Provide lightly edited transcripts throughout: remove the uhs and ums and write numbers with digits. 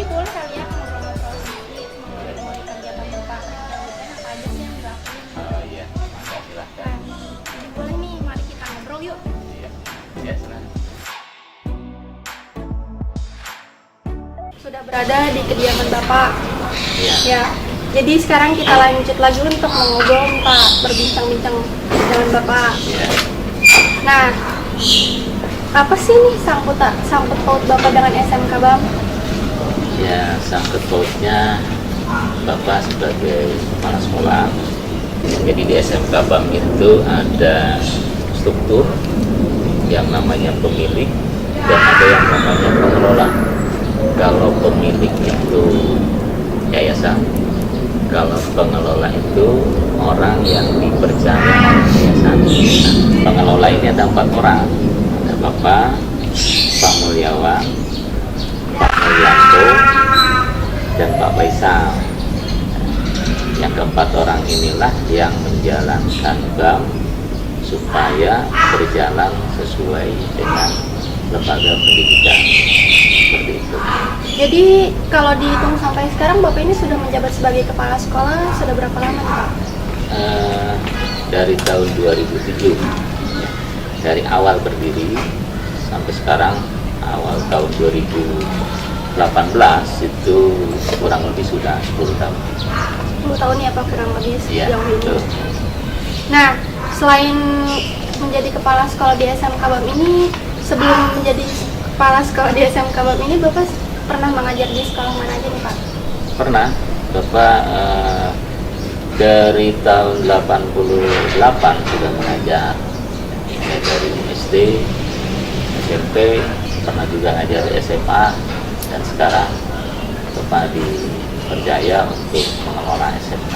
boleh kali ya ngobrol-ngobrol sedikit mengenai kegiatan Bapak weekend apa aja sih yang dilakuin? Oh iya, silahkan. Nah, jadi boleh nih, mari kita ngobrol yuk. Iya, ya silahkan. Sudah berada di kediaman Bapak. Iya. Ya, jadi sekarang kita lanjut lagi untuk mengobrol Pak, berbincang-bincang dengan Bapak. Iya. Nah, apa sih nih sangkut paut Bapak dengan SMK BAM? Ya, sangkut pautnya Bapak sebagai kepala sekolah. Jadi di SMK BAM itu ada struktur yang namanya pemilik dan ada yang namanya pengelola. Kalau pemilik itu yayasan, kalau pengelola itu orang yang dipercaya oleh yayasan. Nah, pengelola ini ada 4 orang, ada Bapak, Pak Mulyawan, Pak Mulyanto, dan Pak Faisal. Yang keempat orang inilah yang menjalankan BAM supaya berjalan sesuai dengan lembaga pendidikan, seperti itu. Jadi kalau dihitung sampai sekarang Bapak ini sudah menjabat sebagai kepala sekolah sudah berapa lama nih Pak? Dari tahun 2007, ya. Dari awal berdiri sampai sekarang awal tahun 2018 itu kurang lebih sudah 10 tahun. 10 tahun ya Pak kurang lebih Iya, sejauh ini. betul. Nah, selain menjadi kepala sekolah di SMK BAM ini, sebelum menjadi kepala sekolah di SMK BAM ini Bapak pernah mengajar di sekolah mana aja nih Pak? Pernah, Bapak dari tahun 88 sudah mengajar, ya, dari SD, SMP, pernah juga ngajar di SMA, dan sekarang Bapak dipercaya untuk mengelola SMK.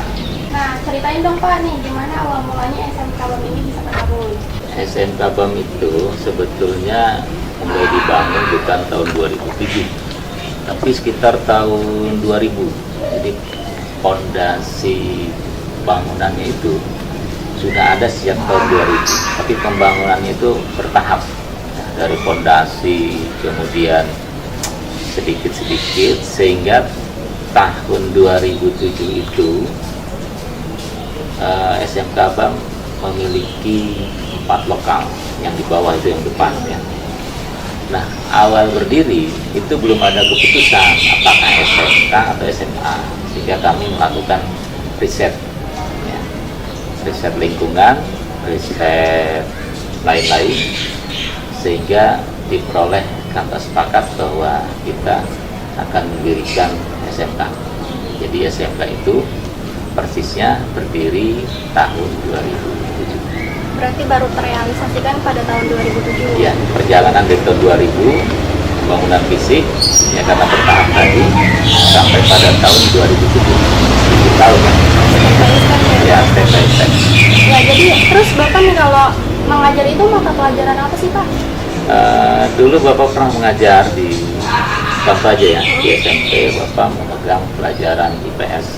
Nah, ceritain dong Pak nih, gimana awal mulanya SMK BAM ini bisa terbangun? SMK BAM itu sebetulnya mulai dibangun bukan tahun 2007, tapi sekitar tahun 2000. Jadi fondasi bangunannya itu sudah ada sejak tahun 2000, tapi pembangunannya itu bertahap. Dari fondasi, kemudian sedikit-sedikit, sehingga tahun 2007 itu SMK BAM memiliki 4 lokal, yang di bawah itu yang depan ya. Nah, awal berdiri itu belum ada keputusan apakah SMK atau SMA, sehingga kami melakukan riset, ya. Riset lingkungan, riset lain-lain, sehingga diperoleh kata sepakat bahwa kita akan mendirikan SMK. Jadi SMK itu persisnya berdiri tahun 2007. Berarti baru terrealisasikan pada tahun 2007. Ya, perjalanan dari tahun 2000, pembangunan fisik, ya karena bertahap tadi, sampai pada tahun 2007. 7 tahun ya. Ya, step by step. Ya, jadi terus Bapak nih kalau mengajar itu mata pelajaran apa sih Pak? Dulu Bapak pernah mengajar di, contoh aja ya, di SMP Bapak memegang pelajaran IPS.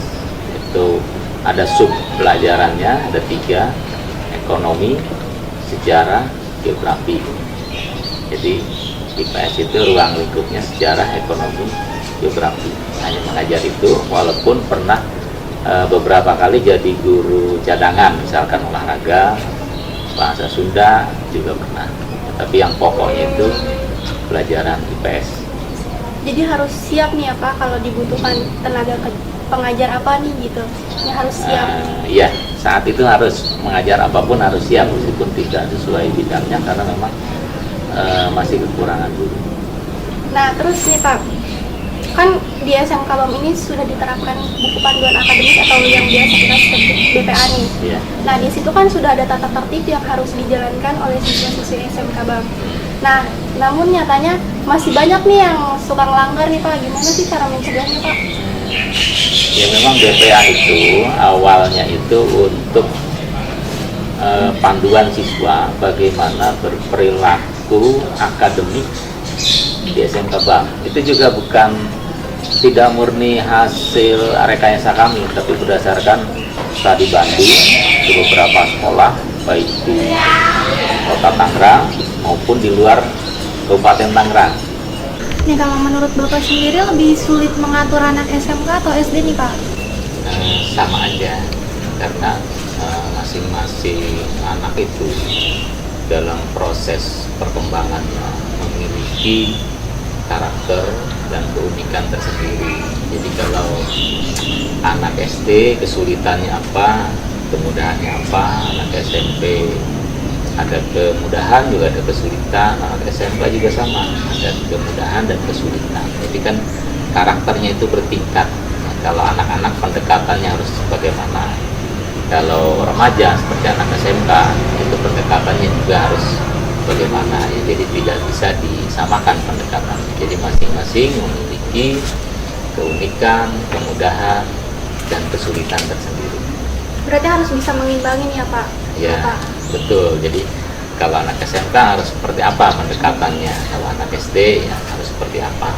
Itu ada sub pelajarannya, ada 3, ekonomi, sejarah, geografi. Jadi IPS itu ruang lingkupnya sejarah, ekonomi, geografi. Hanya mengajar itu, walaupun pernah beberapa kali jadi guru cadangan, misalkan olahraga, bahasa Sunda juga pernah. Tapi yang pokoknya itu pelajaran IPS. Jadi harus siap nih ya Pak kalau dibutuhkan tenaga pengajar apa nih gitu. Ya harus siap. Iya, saat itu harus mengajar apapun harus siap meskipun tidak sesuai bidangnya karena memang masih kekurangan guru. Nah, terus nih Pak, kan di SMK BAM ini sudah diterapkan buku panduan akademik atau yang biasa kita sebut BPA nih. Iya. Nah, di situ kan sudah ada tata tertib yang harus dijalankan oleh siswa-siswi SMK BAM. Nah, namun nyatanya masih banyak nih yang suka ngelanggar nih Pak. Gimana sih cara mencegahnya Pak? Ya memang BPA itu awalnya itu untuk panduan siswa bagaimana berperilaku akademik di SMK BAM. Itu juga bukan tidak murni hasil rekayasa kami, tapi berdasarkan studi banding di beberapa sekolah baik di Kota Tangerang maupun di luar Kabupaten Tangerang. Nih kalau menurut Bapak sendiri lebih sulit mengatur anak SMK atau SD nih Pak? Sama aja, karena masing-masing anak itu dalam proses perkembangannya memiliki karakter dan keunikan tersendiri. Jadi kalau anak SD kesulitannya apa, kemudahannya apa, anak SMP ada kemudahan juga ada kesulitan, anak SMK juga sama, ada kemudahan dan kesulitan. Jadi kan karakternya itu bertingkat. Nah, kalau anak-anak pendekatannya harus bagaimana? Kalau remaja seperti anak SMK itu pendekatannya juga harus bagaimana ya, jadi tidak bisa disamakan pendekatannya. Jadi masing-masing memiliki keunikan, kemudahan, dan kesulitan tersendiri. Berarti harus bisa mengimbangi ya Pak? Ya, Bapak. betul. Jadi kalau anak SMK harus seperti apa pendekatannya, kalau anak SD ya harus seperti apa.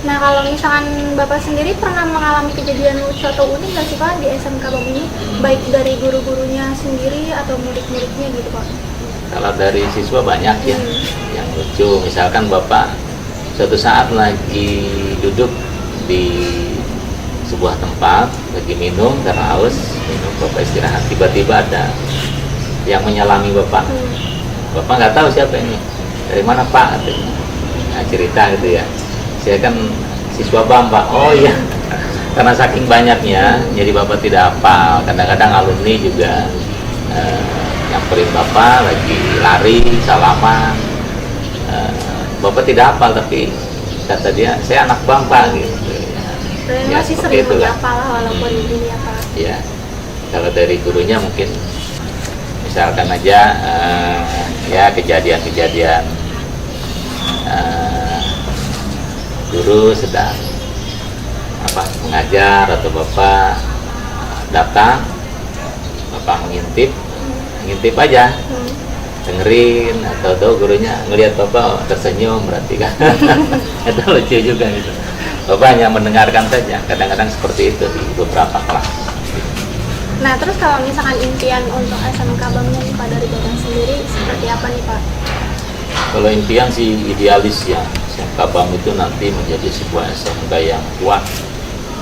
Nah kalau misalkan Bapak sendiri pernah mengalami kejadian lucu atau unik nggak sih Pak di SMK BAM ini? Baik dari guru-gurunya sendiri atau murid-muridnya gitu Pak? Kalau dari siswa banyak ya yang lucu. Misalkan Bapak suatu saat lagi duduk di sebuah tempat, lagi minum karena haus, minum, Bapak istirahat, tiba-tiba ada yang menyalami Bapak. Bapak nggak tahu siapa ini, dari mana Pak, katanya. Nah, cerita gitu ya, saya kan siswa BAM Pak. Oh iya, karena saking banyaknya jadi Bapak tidak hafal. Kadang-kadang alumni juga nyamperin Bapak lagi lari salaman, Bapak tidak hafal tapi kata dia saya anak BAM Pak gitu. Ya, masih sering menyapa lah walaupun ini ya Pak. Ya, kalau dari gurunya mungkin misalkan aja ya kejadian-kejadian guru sedang mengajar atau Bapak datang, Bapak ngintip aja, dengerin atau gurunya ngelihat Bapak tersenyum, berarti kan itu lucu juga gitu. Bapak hanya mendengarkan saja, kadang-kadang seperti itu di beberapa kelas. Nah terus kalau misalkan impian untuk SMK BAM-nya nih Pak dari Bapak sendiri seperti apa nih Pak? Kalau impian sih idealis ya, SMK BAM itu nanti menjadi sebuah SMK yang kuat,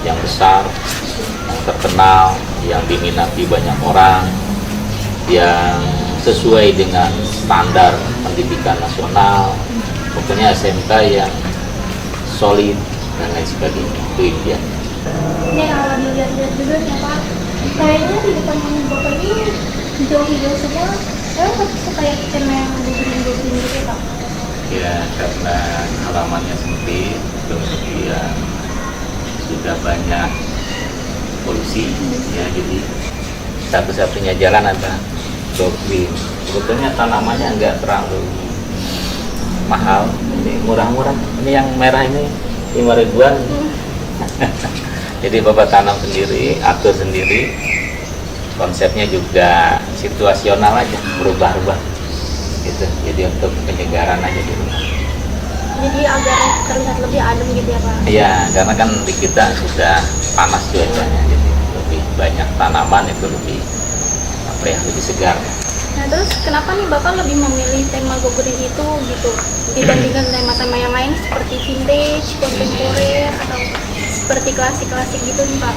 yang besar, yang terkenal, yang diminati banyak orang, yang sesuai dengan standar pendidikan nasional. Pokoknya SMK yang solid dan lain sebagainya. Itu impian. Ini kalau dilihat-lihat juga nih Pak, kayaknya di depan rumah Bapak ini hijau-hijau semua. Kenapa supaya kecil yang bergreen gitu Pak? Ya karena halamannya sempit, kemudian sudah banyak polusi, ya jadi satu-satunya jalan adalah green. Sebetulnya tanamannya nggak terlalu mahal, ini murah-murah. Ini yang merah ini 5 ribuan. Jadi Bapak tanam sendiri, atur sendiri. Konsepnya juga situasional aja, berubah-ubah gitu. Jadi untuk penyegaran aja di rumah. Jadi agar terlihat lebih adem gitu ya Pak? Iya, karena kan di kita sudah panas cuacanya, jadi lebih banyak tanaman itu lebih lebih segar. Nah terus kenapa nih Bapak lebih memilih tema Go Green itu gitu dibandingkan tema-tema yang lain seperti vintage, kontemporer atau seperti klasik-klasik gitu nih Pak?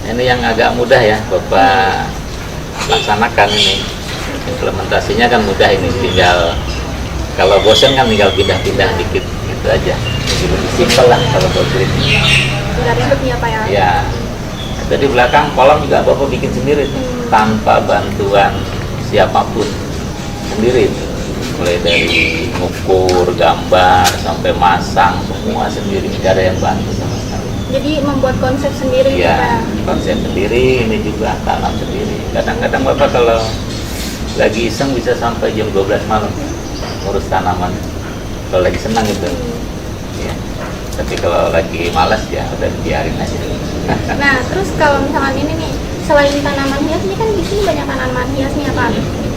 Ini yang agak mudah ya Bapak laksanakan ini. Implementasinya kan mudah ini, tinggal kalau bosan kan tinggal pindah-pindah dikit gitu aja. Jadi lebih simpel lah kalau Go Green. Nggak ribet ya Pak ya? Ya. Jadi belakang kolam juga Bapak bikin sendiri tanpa bantuan siapapun, sendiri. Mulai dari mengukur, gambar, sampai masang, semua sendiri, tidak ada yang bantu sama sekali. Jadi membuat konsep sendiri Ya, Pak? konsep sendiri, ini juga tanam sendiri. Kadang-kadang Bapak kalau lagi iseng bisa sampai jam 12 malam ngurus tanaman. Kalau lagi senang gitu. Ya. Tapi kalau lagi malas ya udah biarin aja. Nah terus kalau misalkan ini nih, selain tanaman hias, ini kan di sini banyak tanaman hias nih ya Pak.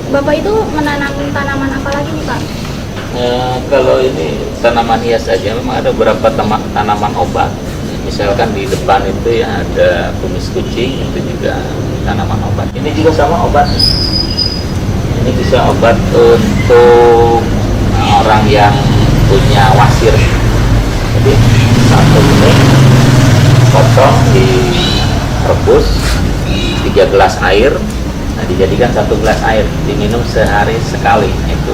Bapak itu menanam tanaman apa lagi nih Pak? Kalau ini tanaman hias aja, memang ada beberapa tanaman obat. Misalkan di depan itu ya ada kumis kucing, itu juga tanaman obat. Ini juga sama obat. Ini bisa obat untuk orang yang punya wasir. satu ini potong, direbus 3 gelas air. Nah, dijadikan 1 gelas air, diminum sehari sekali. Itu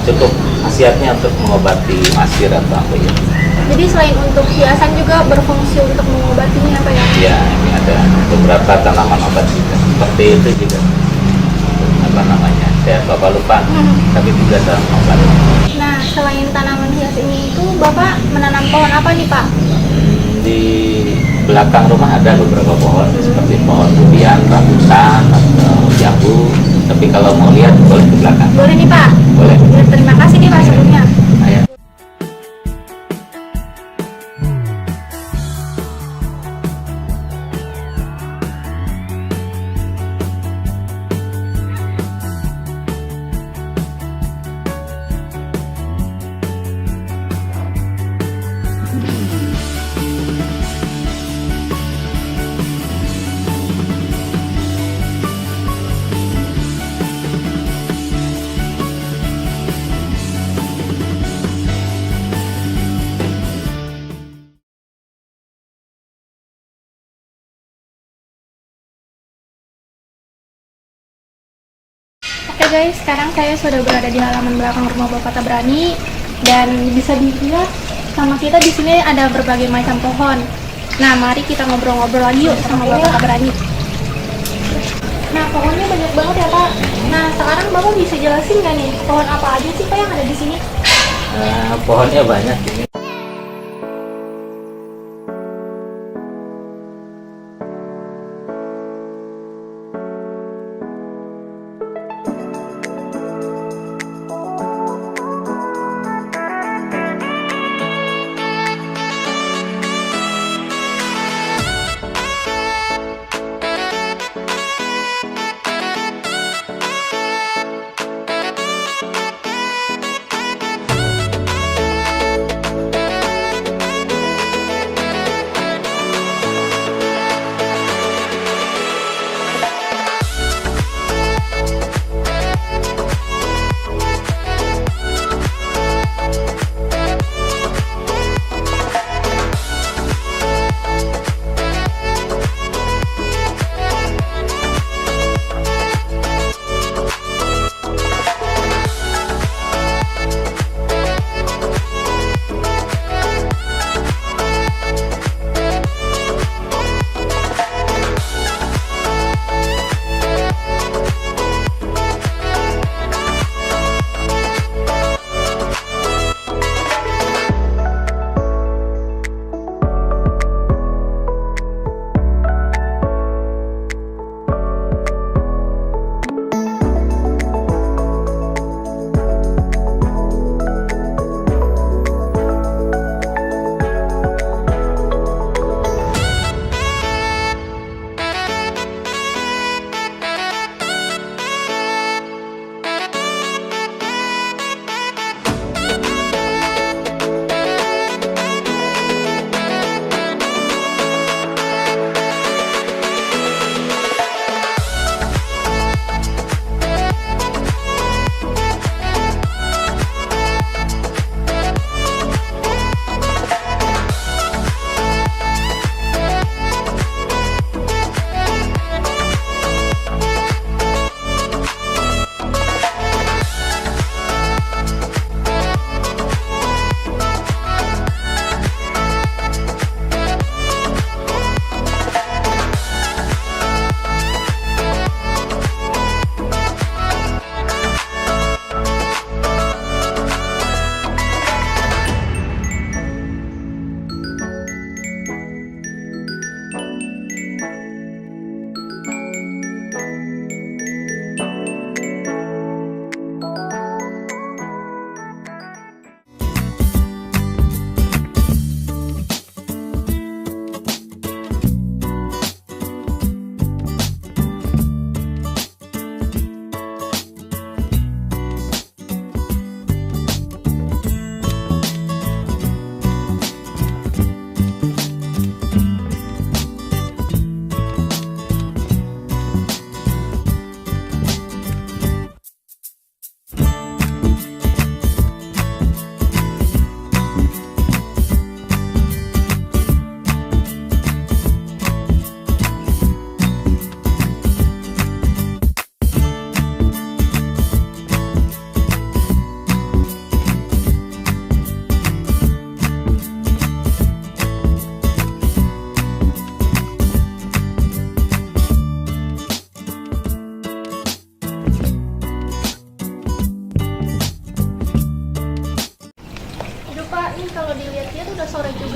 cukup khasiatnya untuk mengobati masir atau apa ya. Jadi selain untuk hiasan juga berfungsi untuk mengobatinya apa ya? Ya, ini ada beberapa tanaman obat juga. Seperti itu juga. Apa namanya? Saya Bapak lupa. Tapi juga tanaman obat. Nah, selain tanaman hias ini itu Bapak menanam pohon apa nih Pak? Di belakang rumah ada beberapa pohon, seperti pohon durian, rambutan, atau jambu. Tapi kalau mau lihat boleh ke belakang. Boleh nih Pak? Boleh. Ya, terima kasih nih Pak sebelumnya. Ayo. Oke guys, sekarang saya sudah berada di halaman belakang rumah Bapak Tabrani dan bisa dilihat sama kita di sini ada berbagai macam pohon. Nah, mari kita ngobrol-ngobrol lagi yuk sama Bapak Tabrani. Nah, pohonnya banyak banget ya Pak. Nah, sekarang Bapak bisa jelasin nggak nih pohon apa aja sih Pak yang ada di sini? Pohonnya banyak ini.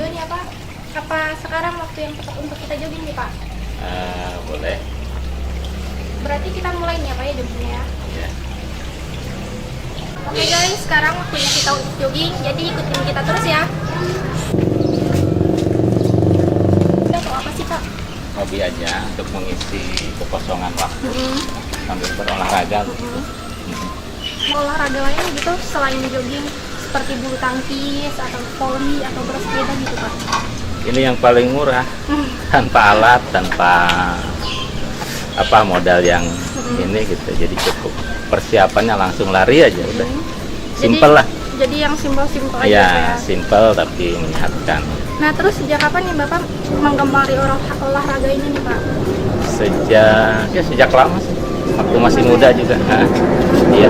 dulu nih apa sekarang waktu yang tepat untuk kita jogging nih Pak? Boleh. Berarti kita mulai nih ya Pak ya joggingnya ya. Ya. Oke guys, sekarang waktunya kita untuk jogging, jadi ikutin kita terus ya. Kita mau apa sih Pak? Hobi aja untuk mengisi kekosongan waktu sambil berolahraga. Mau olahraga lain gitu selain jogging seperti bulu tangkis atau volley atau bersepeda gitu Pak? Ini yang paling murah, tanpa alat, tanpa modal yang ini gitu. Jadi cukup persiapannya langsung lari aja udah. Simpel lah. Jadi yang simpel-simpel aja Ya, ya. simpel tapi menyehatkan. Nah terus sejak kapan nih Bapak menggemari olahraga ini nih Pak? Sejak lama sih. Waktu masih muda juga. Iya.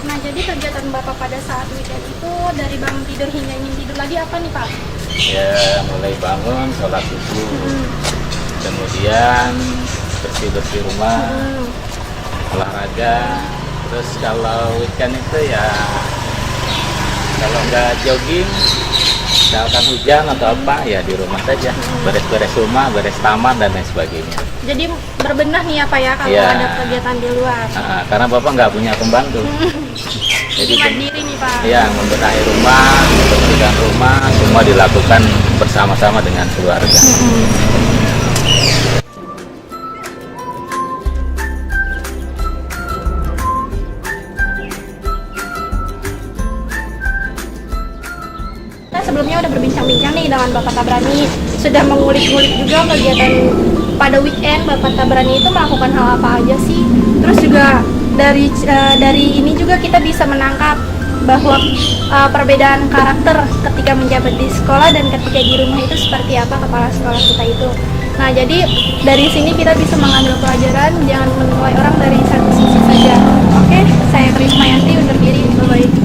Nah jadi kegiatan Bapak pada saat weekend itu dari bangun tidur hingga ingin tidur lagi apa nih Pak? Ya, mulai bangun, sholat subuh, kemudian bersih-bersih rumah, olahraga. Terus kalau weekend itu ya, kalau nggak jogging, misalkan hujan atau apa, ya di rumah saja, beres-beres rumah, beres taman dan lain sebagainya. Jadi berbenah nih ya Pak ya kalau Iya. ada kegiatan di luar. Karena Bapak nggak punya pembantu. Jadi mandiri nih Pak. Ya, membenahi rumah, membersihkan rumah, semua dilakukan bersama-sama dengan keluarga. Kita sebelumnya udah berbincang-bincang nih dengan Bapak Tabrani, sudah mengulik-ngulik juga kegiatan pada weekend Bapak Tabrani itu melakukan hal apa aja sih. Terus juga dari ini juga kita bisa menangkap bahwa perbedaan karakter ketika menjabat di sekolah dan ketika di rumah itu seperti apa kepala sekolah kita itu. Nah jadi dari sini kita bisa mengambil pelajaran, jangan menilai orang dari satu sisi saja. Oke, saya Krismayanti undur diri. Bye-bye.